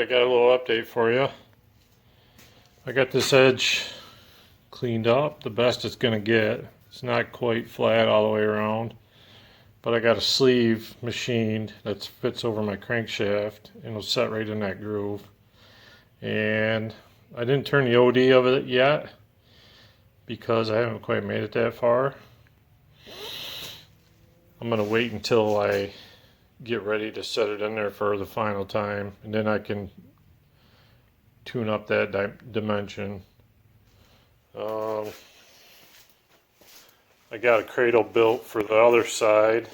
Alright, I got a little update for you. I got this edge cleaned up the best it's going to get. It's not quite flat all the way around, but I got a sleeve machined that fits over my crankshaft and it'll set right in that groove. And I didn't turn the OD of it yet because I haven't quite made it that far. I'm going to wait until I get ready to set it in there for the final time, and then I can tune up that dimension. I got a cradle built for the other side.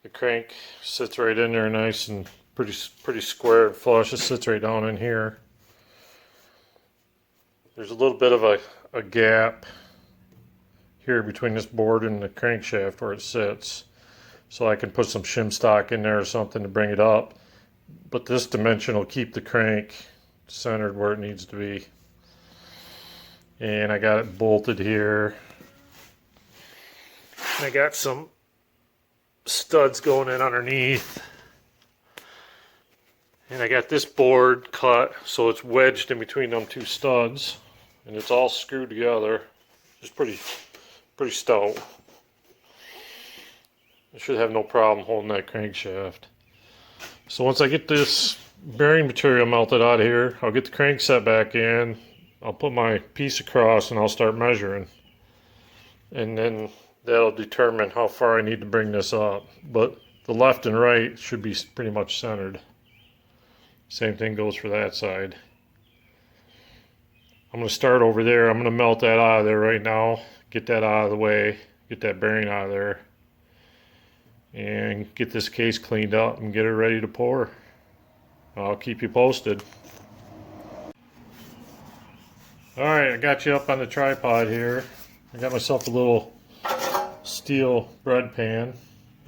The crank sits right in there nice and pretty square and flush. It sits right down in here. There's a little bit of a gap here between this board and the crankshaft where it sits, so I can put some shim stock in there or something to bring it up, but this dimension will keep the crank centered where it needs to be. And I got it bolted here, and I got some studs going in underneath, and I got this board cut so it's wedged in between them two studs, and it's all screwed together. It's pretty stout. I should have no problem holding that crankshaft. So once I get this bearing material melted out of here, I'll get the crank set back in, I'll put my piece across, and I'll start measuring. And then that'll determine how far I need to bring this up. But the left and right should be pretty much centered. Same thing goes for that side. I'm going to start over there. I'm going to melt that out of there right now. Get that out of the way, get that bearing out of there, and get this case cleaned up and get it ready to pour. I'll keep you posted. Alright, I got you up on the tripod here. I got myself a little steel bread pan.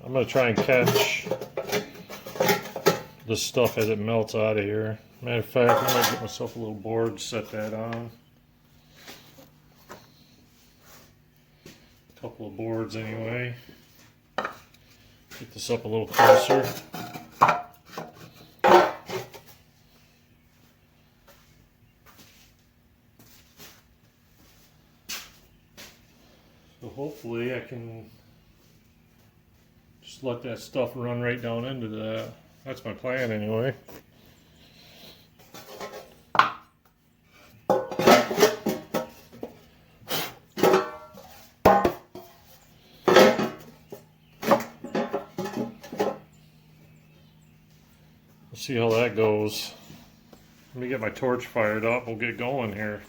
I'm going to try and catch this stuff as it melts out of here. Matter of fact, I might get myself a little board, set that on. Couple of boards anyway. Get this up a little closer. So hopefully I can just let that stuff run right down into that. That's my plan anyway. See how that goes. Let me get my torch fired up. We'll get going here.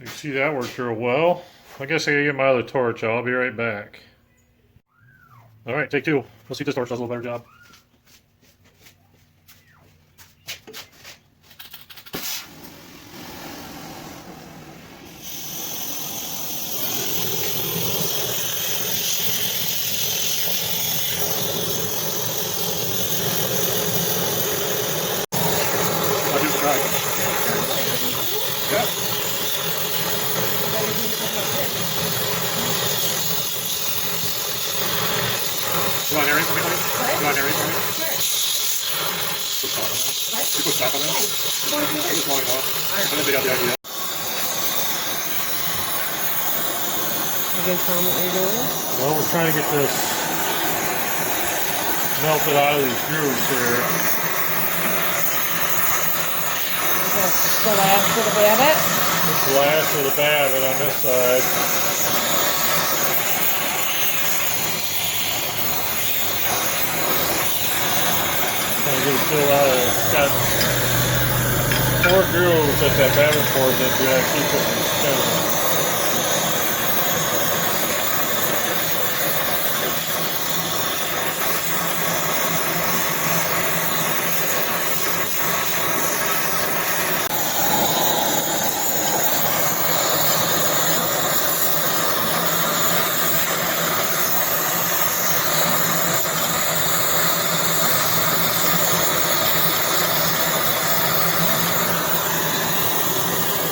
You see that worked real well. I guess I gotta get my other torch. I'll be right back. Alright, take two. Let's see if this torch does a little better job. You want to narrate for me? You want to narrate for me? Put stock on that. You put stock on that? I'm just wanting off. I think they got the idea. You can tell them what you're doing? Well, we're trying to get this melted out of these grooves here. The last of the babbitt? It's the last of the babbitt on this side. Trying to get it filled out of there. It's got 4 grooves that babbitt pours into that keep it from spinning.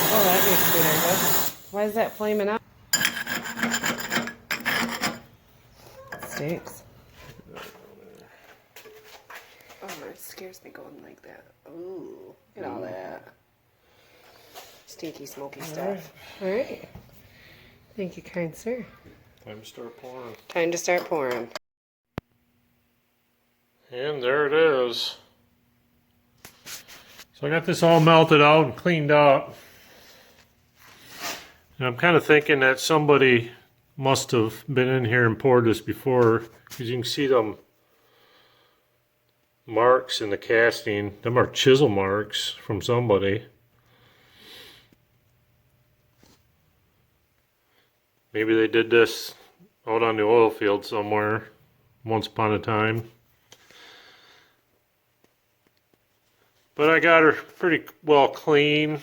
Oh, that makes me nervous. Why is that flaming up? Stinks. Oh, it scares me going like that. Ooh, look at all that stinky, smoky stuff. All right. Thank you, kind sir. Time to start pouring. Time to start pouring. And there it is. So I got this all melted out and cleaned up. And I'm kind of thinking that somebody must have been in here and poured this before, because you can see them marks in the casting. Them are chisel marks from somebody. Maybe they did this out on the oil field somewhere once upon a time. But I got her pretty well clean.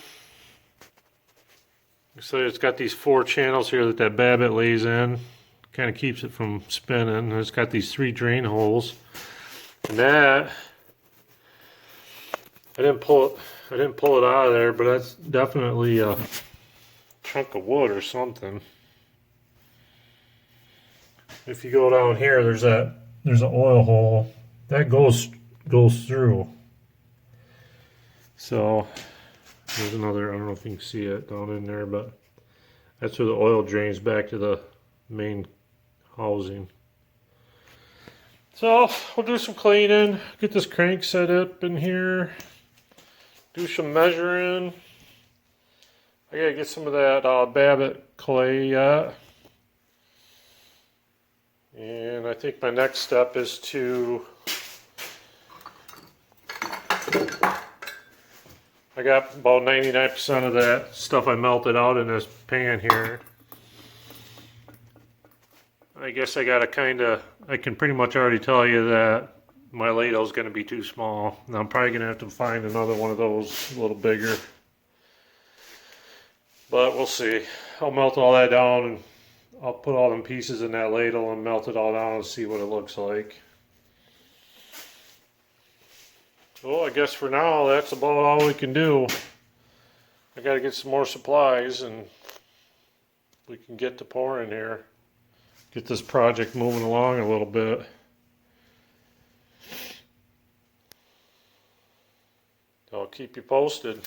So it's got these 4 channels here that babbitt lays in. Kind of keeps it from spinning. And it's got these 3 drain holes. And that, I didn't pull it out of there, but that's definitely a chunk of wood or something. If you go down here, there's an oil hole that goes through. So there's another, I don't know if you can see it down in there, but that's where the oil drains back to the main housing. So we'll do some cleaning, get this crank set up in here, do some measuring. I gotta get some of that babbitt clay yet. And I think my next step is to, I got about 99% of that stuff I melted out in this pan here. I guess I gotta I can pretty much already tell you that my ladle is going to be too small. And I'm probably going to have to find another one of those a little bigger. But we'll see. I'll melt all that down and I'll put all them pieces in that ladle and melt it all down and see what it looks like. So I guess for now that's about all we can do. I got to get some more supplies and we can get to pouring here. Get this project moving along a little bit. I'll keep you posted.